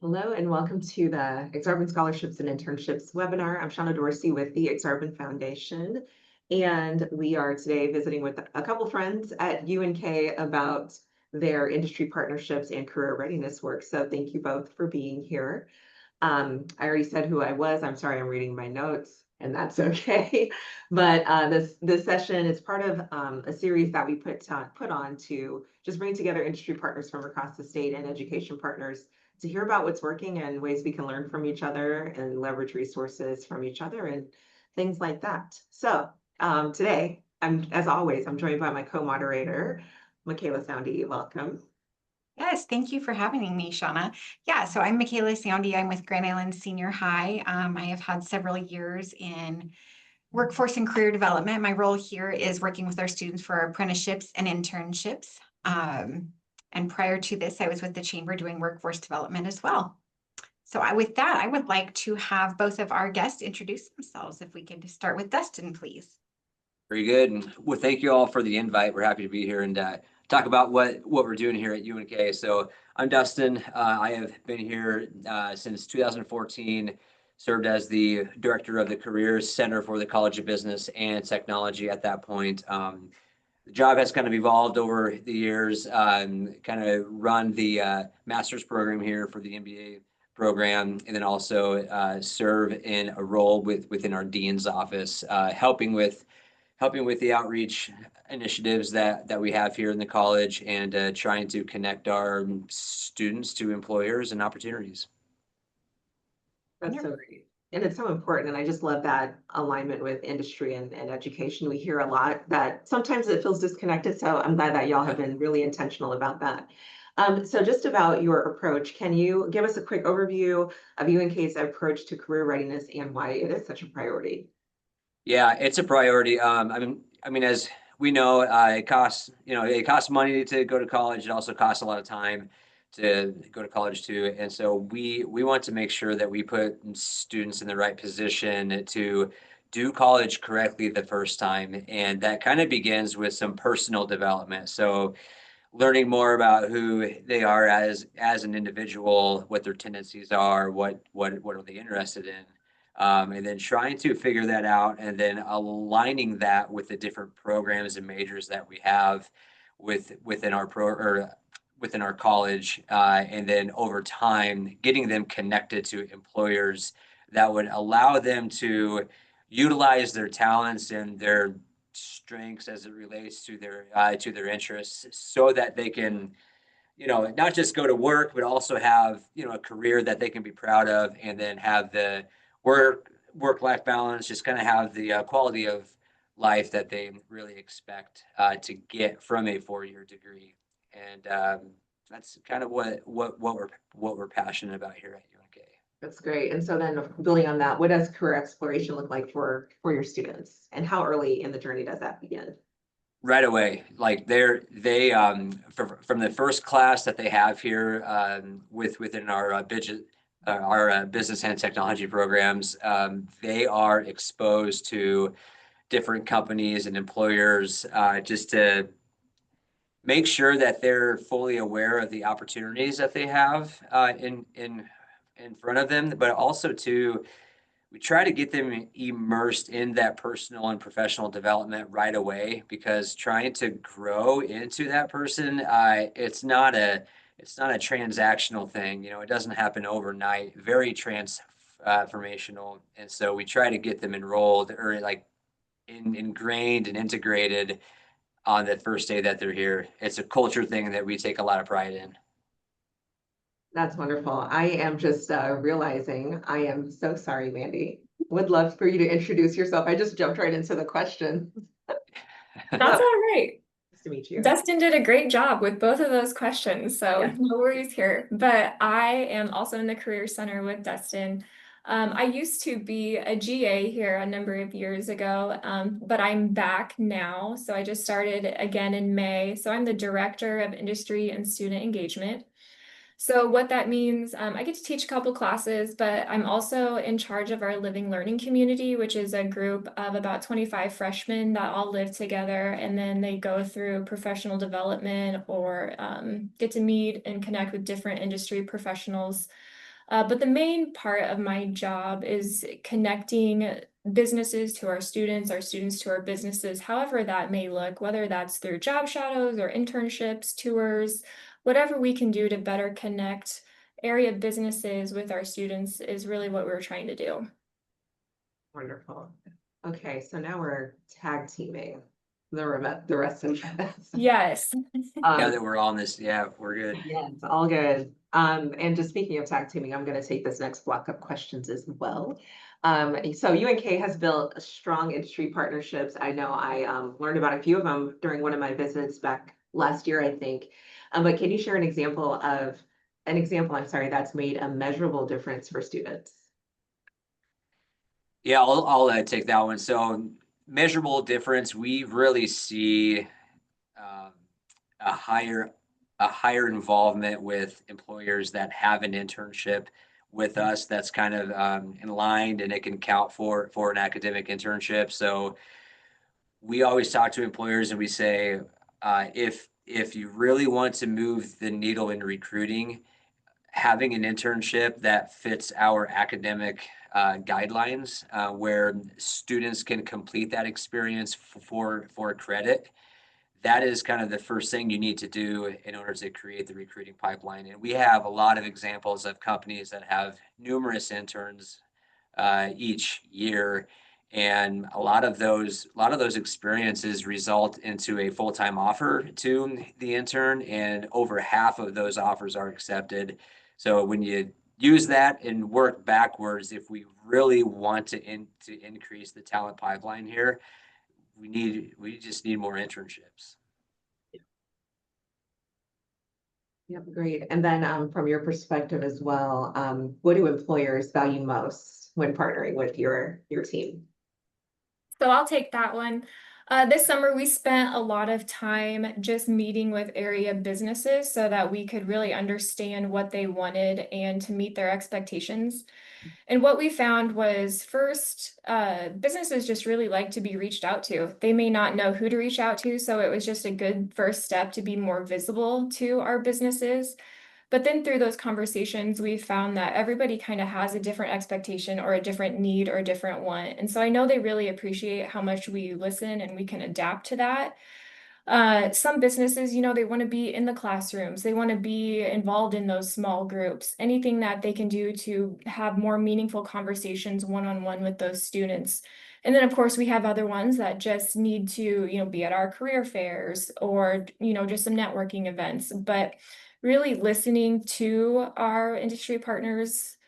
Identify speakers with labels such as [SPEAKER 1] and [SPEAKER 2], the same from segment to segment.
[SPEAKER 1] Hello and welcome to the Exarban Scholarships and Internships webinar. I'm Shauna Dorsey with the Exarban Foundation, and we are today visiting with a couple friends at UNK about their industry partnerships and career readiness work. So thank you both for being here. I already said who I was. I'm sorry, I'm reading my notes, and that's okay. But this session is part of a series that we put on to just bring together industry partners from across the state and education partners to hear about what's working and ways we can learn from each other and leverage resources from each other and things like that. So today, as always, I'm joined by my co-moderator, Michaela Soundy. Welcome.
[SPEAKER 2] Yes, thank you for having me, Shauna. Yeah, so I'm Michaela Soundy. I'm with Grand Island Senior High. I have had several years in workforce and career development. My role here is working with our students for apprenticeships and internships. And prior to this, I was with the Chamber doing workforce development as well. So with that, I would like to have both of our guests introduce themselves. If we could start with Dustin, please.
[SPEAKER 3] Very good. And well, thank you all for the invite. We're happy to be here and talk about what we're doing here at UNK. So I'm Dustin. I have been here since 2014, served as the director of the Careers Center for the College of Business and Technology at that point. The job has kind of evolved over the years, kind of run the master's program here for the MBA program, and then also serve in a role within our dean's office, helping with the outreach initiatives that we have here in the college and trying to connect our students to employers and opportunities.
[SPEAKER 1] That's so great. And it's so important. And I just love that alignment with industry and education. We hear a lot that sometimes it feels disconnected. So I'm glad that y'all have been really intentional about that. So just about your approach, can you give us a quick overview of UNK's approach to career readiness and why it is such a priority?
[SPEAKER 3] Yeah, it's a priority. I mean, as we know, it costs money to go to college. It also costs a lot of time to go to college too. And so we want to make sure that we put students in the right position to do college correctly the first time. And that kind of begins with some personal development. So learning more about who they are as an individual, what their tendencies are, what are they interested in. And then trying to figure that out and then aligning that with the different programs and majors that we have within our college, and then over time getting them connected to employers that would allow them to utilize their talents and their strengths as it relates to their interests, so that they can not just go to work but also have a career that they can be proud of, and then have the work-life balance, just kind of have the quality of life that they really expect to get from a 4-year degree. And that's kind of what we're passionate about here at UNK.
[SPEAKER 1] That's great. And so then building on that, what does career exploration look like for your students? And how early in the journey does that begin?
[SPEAKER 3] Right away, like from the first class that they have here within our business and technology programs, they are exposed to different companies and employers, just to make sure that they're fully aware of the opportunities that they have in front of them, but also we try to get them immersed in that personal and professional development right away, because trying to grow into that person, it's not a transactional thing. It doesn't happen overnight. Very transformational, and so we try to get them enrolled or like ingrained and integrated on the first day that they're here. It's a culture thing that we take a lot of pride in.
[SPEAKER 1] That's wonderful. I am just realizing I am so sorry, Mandy. Would love for you to introduce yourself. I just jumped right into the question.
[SPEAKER 4] That's all right.
[SPEAKER 1] Nice to meet you.
[SPEAKER 4] Dustin did a great job with both of those questions, so
[SPEAKER 1] Yeah.
[SPEAKER 4] no worries here. But I am also in the Career Center with Dustin. I used to be a GA here a number of years ago, but I'm back now. So I just started again in May. So I'm the Director of Industry and Student Engagement. So what that means, I get to teach a couple classes, but I'm also in charge of our Living Learning community, which is a group of about 25 freshmen that all live together, and then they go through professional development or get to meet and connect with different industry professionals But the main part of my job is connecting businesses to our students to our businesses, however that may look, whether that's through job shadows or internships, tours, whatever we can do to better connect area businesses with our students is really what we're trying to do.
[SPEAKER 1] Wonderful. Okay, so now we're tag teaming the rest of us.
[SPEAKER 4] Yes.
[SPEAKER 3] Now that we're on this, yeah, we're good.
[SPEAKER 1] Yeah, it's all good. And just speaking of tag teaming, I'm going to take this next block of questions as well. So UNK has built strong industry partnerships. I know I learned about a few of them during one of my visits back last year, I think. But can you share an example, I'm sorry, that's made a measurable difference for students?
[SPEAKER 3] Yeah, I'll take that one. So measurable difference, we really see um, a higher involvement with employers that have an internship with us that's kind of in line, and it can count for an academic internship. So we always talk to employers and we say, if you really want to move the needle in recruiting, having an internship that fits our academic guidelines, where students can complete that experience for credit, that is kind of the first thing you need to do in order to create the recruiting pipeline. And we have a lot of examples of companies that have numerous interns each year. And a lot of those experiences result into a full-time offer to the intern, and over half of those offers are accepted. So when you use that and work backwards, if we really want to increase the talent pipeline here, we just need more internships.
[SPEAKER 1] Yep, great. And then from your perspective as well, what do employers value most when partnering with your team?
[SPEAKER 4] So I'll take that one. This summer, we spent a lot of time just meeting with area businesses so that we could really understand what they wanted and to meet their expectations. And what we found was first, businesses just really like to be reached out to. They may not know who to reach out to, so it was just a good first step to be more visible to our businesses. But then through those conversations, we found that everybody kind of has a different expectation or a different need or a different want. And so I know they really appreciate how much we listen and we can adapt to that. Some businesses, they want to be in the classrooms. They want to be involved in those small groups. Anything that they can do to have more meaningful conversations one-on-one with those students. And then, of course, we have other ones that just need to, be at our career fairs or, just some networking events. But really listening to our industry partners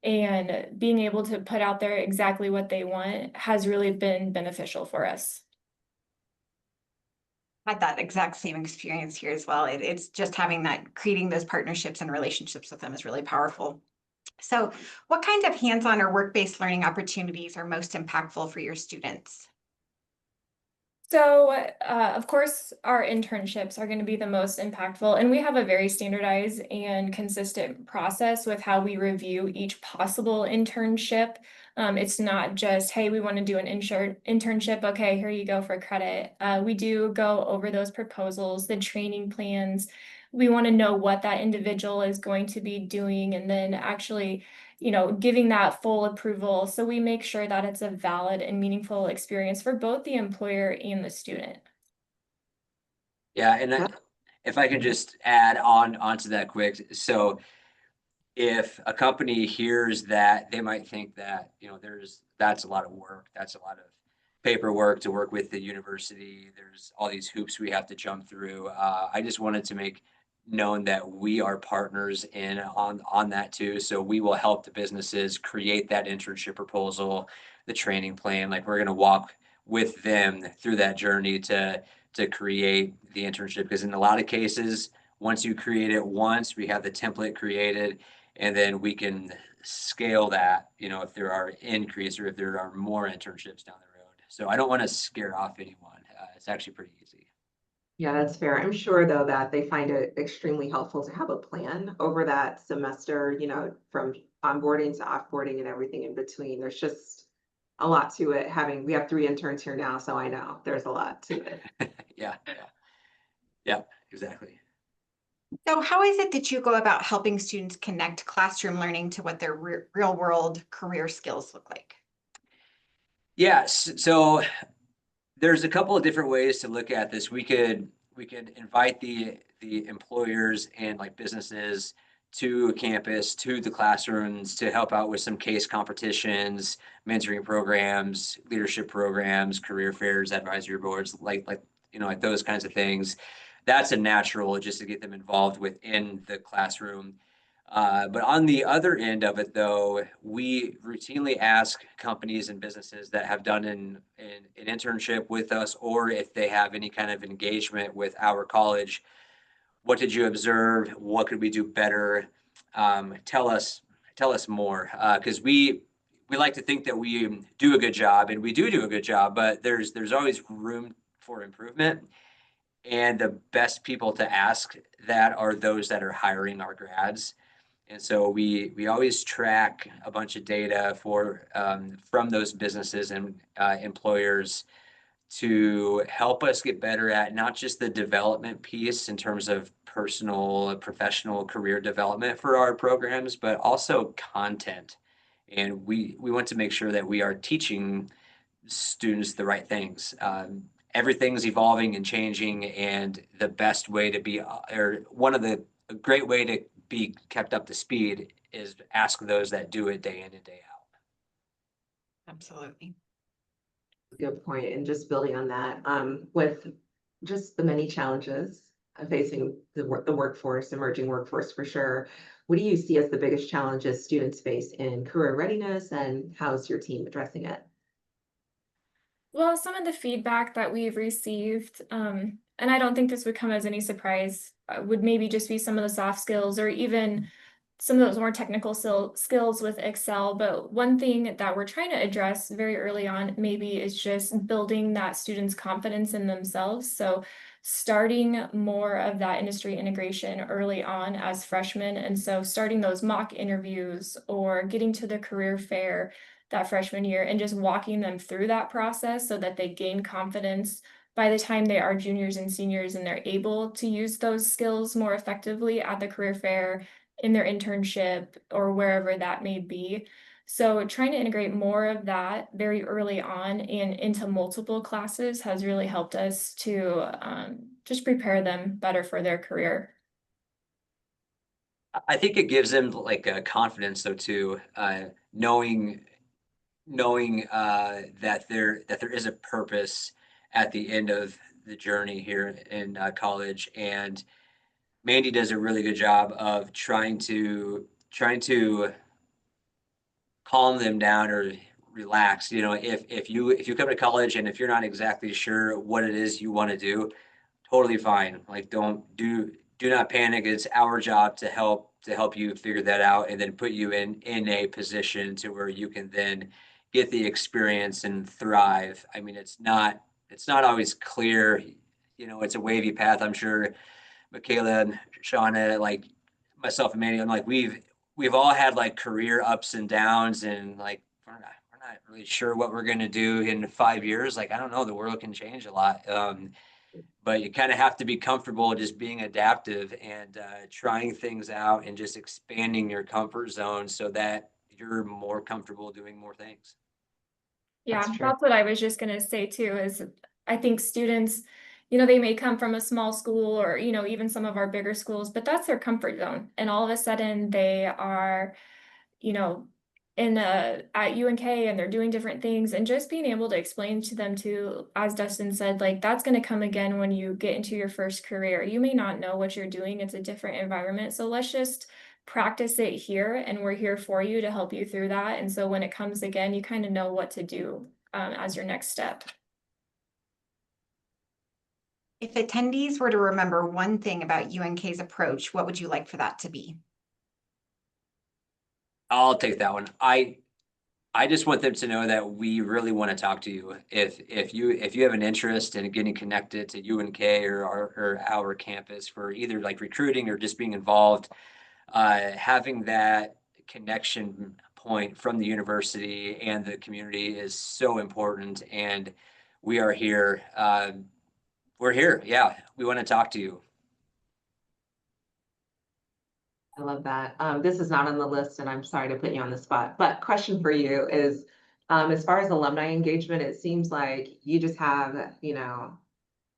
[SPEAKER 4] and being able to put out there exactly what they want has really been beneficial for us.
[SPEAKER 2] Had that exact same experience here as well. It's just having that, creating those partnerships and relationships with them is really powerful. So what kinds of hands-on or work-based learning opportunities are most impactful for your students?
[SPEAKER 4] So, of course, our internships are going to be the most impactful, and we have a very standardized and consistent process with how we review each possible internship. It's not just, hey, we want to do an internship. Okay, here you go for credit. We do go over those proposals, the training plans. We want to know what that individual is going to be doing, and then actually giving that full approval. So we make sure that it's a valid and meaningful experience for both the employer and the student.
[SPEAKER 3] Yeah, and if I could just add onto that quick. So if a company hears that, they might think that, that's a lot of work. That's a lot of paperwork to work with the university. There's all these hoops we have to jump through. I just wanted to make known that we are partners on that too. So we will help the businesses create that internship proposal, the training plan. Like, we're going to walk with them through that journey to create the internship. Because in a lot of cases, once you create it once, we have the template created, and then we can scale that, if there are increase or if there are more internships down the road. So I don't want to scare off anyone. It's actually pretty easy.
[SPEAKER 1] Yeah, that's fair. I'm sure though that they find it extremely helpful to have a plan over that semester, from onboarding to offboarding and everything in between. There's just a lot to it. We have 3 interns here now, so I know there's a lot to it.
[SPEAKER 3] Yeah, exactly.
[SPEAKER 2] So how is it that you go about helping students connect classroom learning to what their real world career skills look like?
[SPEAKER 3] Yes, so there's a couple of different ways to look at this. We could invite the employers and like businesses to campus, to the classrooms to help out with some case competitions, mentoring programs, leadership programs, career fairs, advisory boards, like like those kinds of things. That's a natural just to get them involved within the classroom. But on the other end of it, though, we routinely ask companies and businesses that have done an internship with us, or if they have any kind of engagement with our college, what did you observe? What could we do better? Tell us more, because we like to think that we do a good job, and we do a good job, but there's always room for improvement. And the best people to ask that are those that are hiring our grads. And so we always track a bunch of data for from those businesses and employers to help us get better at not just the development piece in terms of personal, professional career development for our programs, but also content. And we want to make sure that we are teaching students the right things. Everything's evolving and changing, and the best way to be, or one of the a great way to be kept up to speed is ask those that do it day in and day out.
[SPEAKER 2] Absolutely.
[SPEAKER 1] Good point. And just building on that, with just the many challenges facing the workforce, emerging workforce for sure. What do you see as the biggest challenges students face in career readiness, and how's your team addressing it?
[SPEAKER 4] Well, some of the feedback that we've received, and I don't think this would come as any surprise, would maybe just be some of the soft skills or even some of those more technical skills with Excel. But one thing that we're trying to address very early on maybe is just building that student's confidence in themselves. So starting more of that industry integration early on as freshmen. And so starting those mock interviews or getting to the career fair that freshman year and just walking them through that process so that they gain confidence by the time they are juniors and seniors and they're able to use those skills more effectively at the career fair, in their internship, or wherever that may be. So trying to integrate more of that very early on and into multiple classes has really helped us to just prepare them better for their career.
[SPEAKER 3] I think it gives them like a confidence though too, knowing that there is a purpose at the end of the journey here in college. And Mandy does a really good job of trying to calm them down or relax. If you come to college and if you're not exactly sure what it is you want to do, totally fine. Like do not panic. It's our job to help you figure that out and then put you in a position to where you can then get the experience and thrive. I mean, it's not always clear. It's a wavy path. I'm sure Michaela and Shauna, like myself and Manny, I'm like we've all had like career ups and downs, and like we're not really sure what we're gonna do in 5 years. Like I don't know, the world can change a lot. But you kind of have to be comfortable just being adaptive and trying things out and just expanding your comfort zone so that you're more comfortable doing more things.
[SPEAKER 4] Yeah,
[SPEAKER 1] That's true.
[SPEAKER 4] that's what I was just gonna say too, is I think students, they may come from a small school or, even some of our bigger schools, but that's their comfort zone. And all of a sudden they are, you know, at UNK and they're doing different things, and just being able to explain to them too, as Dustin said, like that's gonna come again when you get into your first career. You may not know what you're doing, it's a different environment. So let's just practice it here, and we're here for you to help you through that. And so when it comes again, you kind of know what to do as your next step.
[SPEAKER 2] If attendees were to remember one thing about UNK's approach, what would you like for that to be?
[SPEAKER 3] I'll take that one. I just want them to know that we really want to talk to you. If you have an interest in getting connected to UNK or our campus for either like recruiting or just being involved, having that connection point from the university and the community is so important. And we are here. We're here. Yeah, we want to talk to you.
[SPEAKER 1] I love that. This is not on the list and I'm sorry to put you on the spot, but question for you is, as far as alumni engagement, it seems like you just have,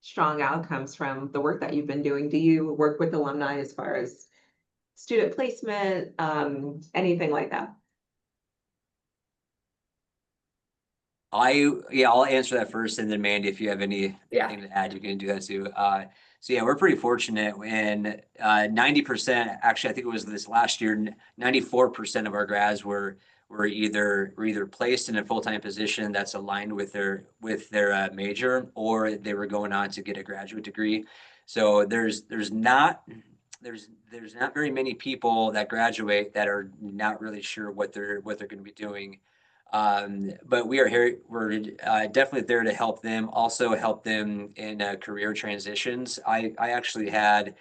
[SPEAKER 1] strong outcomes from the work that you've been doing. Do you work with alumni as far as student placement, anything like that?
[SPEAKER 3] I'll answer that first, and then Mandy, if you have anything
[SPEAKER 4] Yeah.
[SPEAKER 3] to add, you can do that too. So yeah, we're pretty fortunate when 90%, actually, I think it was this last year, 94% of our grads were either placed in a full-time position that's aligned with their major, or they were going on to get a graduate degree. So there's not very many people that graduate that are not really sure what they're going to be doing. But we are here, we're definitely there to help them, also help them in career transitions. I actually had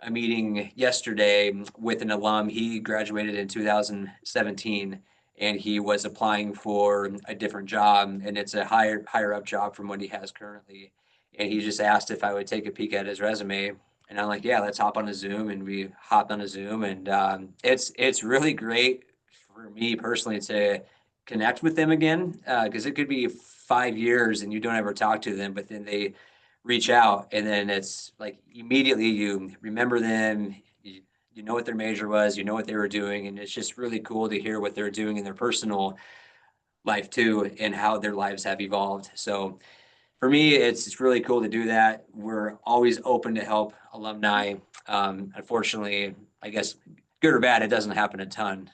[SPEAKER 3] a meeting yesterday with an alum. He graduated in 2017 and he was applying for a different job, and it's a higher up job from what he has currently. And he just asked if I would take a peek at his resume. And I'm like, yeah, let's hop on a Zoom. And we hopped on a Zoom, and it's really great for me personally to connect with them again, because it could be 5 years and you don't ever talk to them, but then they reach out, and then it's like immediately you remember them. You know what their major was, you know what they were doing, and it's just really cool to hear what they're doing in their personal life too, and how their lives have evolved. So for me, it's really cool to do that. We're always open to help alumni. Unfortunately, I guess good or bad, it doesn't happen a ton,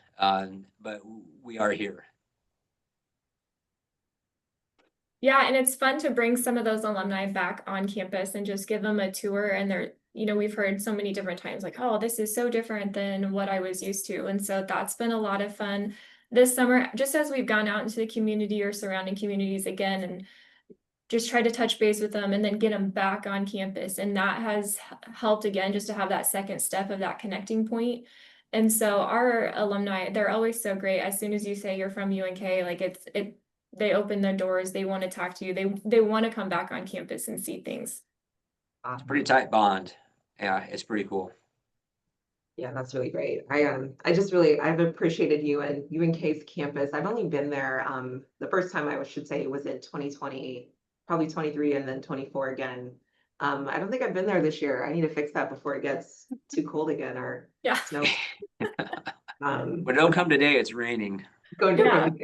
[SPEAKER 3] but we are here.
[SPEAKER 4] Yeah, and it's fun to bring some of those alumni back on campus and just give them a tour. And we've heard so many different times like, oh, this is so different than what I was used to. And so that's been a lot of fun this summer, just as we've gone out into the community or surrounding communities again, and just try to touch base with them and then get them back on campus. And that has helped again, just to have that second step of that connecting point. And so our alumni, they're always so great. As soon as you say you're from UNK, like they open their doors, they want to talk to you, they want to come back on campus and see things.
[SPEAKER 3] It's a pretty tight bond. Yeah, it's pretty cool.
[SPEAKER 1] Yeah, that's really great. I've appreciated you and UNK's campus. I've only been there, the first time I should say was in 2020, probably 23 and then 24 again. I don't think I've been there this year. I need to fix that before it gets too cold again or
[SPEAKER 4] Yeah.
[SPEAKER 1] snow.
[SPEAKER 3] But don't come today, it's raining.
[SPEAKER 1] Going different.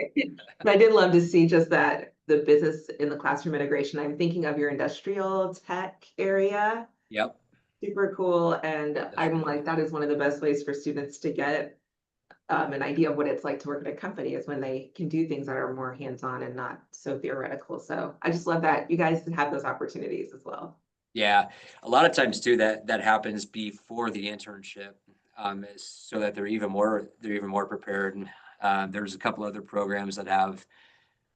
[SPEAKER 1] But I did love to see just that the business in the classroom integration. I'm thinking of your industrial tech area.
[SPEAKER 3] Yep.
[SPEAKER 1] Super cool. And I'm like, that is one of the best ways for students to get an idea of what it's like to work at a company, is when they can do things that are more hands-on and not so theoretical. So I just love that you guys have those opportunities as well.
[SPEAKER 3] Yeah, a lot of times too that happens before the internship, so that they're even more prepared. And there's a couple other programs that have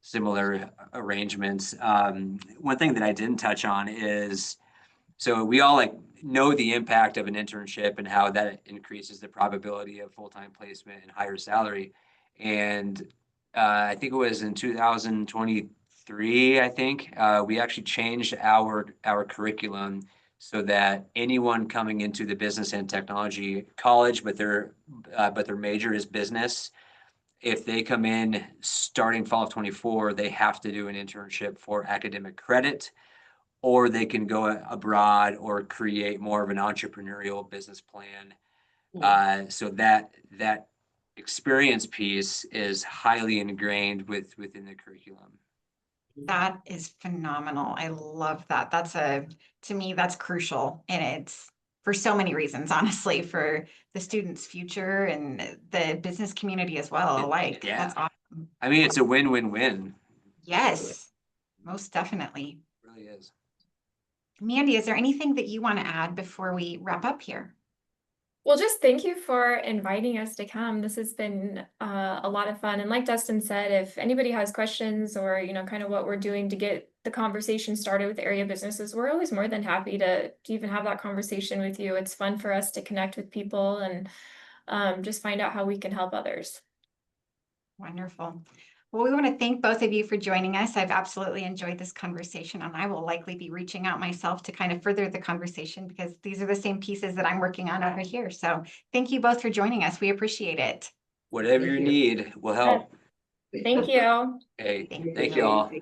[SPEAKER 3] similar arrangements. One thing that I didn't touch on is, so we all know the impact of an internship and how that increases the probability of full-time placement and higher salary. And I think it was in 2023, I think, we actually changed our curriculum so that anyone coming into the business and technology college, but their major is business, if they come in starting fall of 24, they have to do an internship for academic credit, or they can go abroad or create more of an entrepreneurial business plan. So that experience piece is highly ingrained within the curriculum.
[SPEAKER 2] That is phenomenal. I love that. To me, that's crucial. And it's for so many reasons, honestly, for the students' future and the business community as well alike.
[SPEAKER 3] Yeah.
[SPEAKER 2] That's awesome.
[SPEAKER 3] I mean, it's a win-win-win.
[SPEAKER 2] Yes, most definitely.
[SPEAKER 3] It really is.
[SPEAKER 2] Mandy, is there anything that you want to add before we wrap up here?
[SPEAKER 4] Well, just thank you for inviting us to come. This has been a lot of fun. And like Dustin said, if anybody has questions or, kind of what we're doing to get the conversation started with area businesses, we're always more than happy to even have that conversation with you. It's fun for us to connect with people and just find out how we can help others.
[SPEAKER 2] Wonderful. Well, we want to thank both of you for joining us. I've absolutely enjoyed this conversation, and I will likely be reaching out myself to kind of further the conversation because these are the same pieces that I'm working on over here. So thank you both for joining us. We appreciate it.
[SPEAKER 3] Whatever
[SPEAKER 1] Thank
[SPEAKER 3] you
[SPEAKER 1] you.
[SPEAKER 3] need will help.
[SPEAKER 4] Thank you.
[SPEAKER 3] Hey,
[SPEAKER 2] Thank
[SPEAKER 3] thank you all.